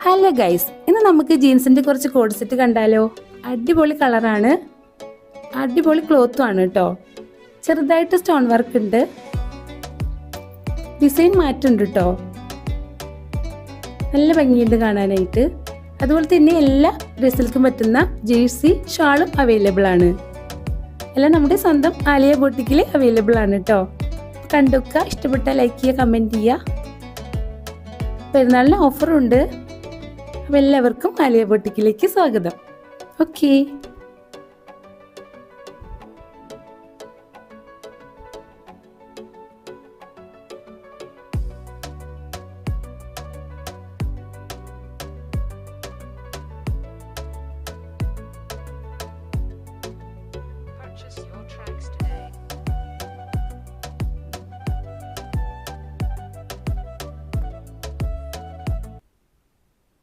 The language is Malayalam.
ഹലോ ഗൈസ്, ഇന്ന് നമുക്ക് ജീൻസിന്റെ കുറച്ച് കോഡ് സെറ്റ് കണ്ടാലോ. അടിപൊളി കളറാണ്, അടിപൊളി ക്ലോത്തും ആണ് കേട്ടോ. ചെറുതായിട്ട് സ്റ്റോൺ വർക്ക് ഉണ്ട്, ഡിസൈൻ മാറ്റുണ്ട് കേട്ടോ. നല്ല ഭംഗിയുണ്ട് കാണാനായിട്ട്. അതുപോലെ തന്നെ എല്ലാ ഡ്രസ്സിൽക്കും പറ്റുന്ന ജേഴ്സി ഷാളും അവൈലബിൾ ആണ്. എല്ലാം നമ്മുടെ സ്വന്തം ആലിയ ബൊട്ടിക്കിൽ അവൈലബിൾ ആണ് കേട്ടോ. കണ്ടുക, ഇഷ്ടപ്പെട്ടാൽ ലൈക്ക് ചെയ്യുക, കമൻറ്റ് ചെയ്യുക. പെരുന്നാളിന് ഓഫറുണ്ട്. അപ്പോൾ എല്ലാവർക്കും ആലിയ ബൊട്ടിക്കിലേക്ക് സ്വാഗതം. ഓക്കേ.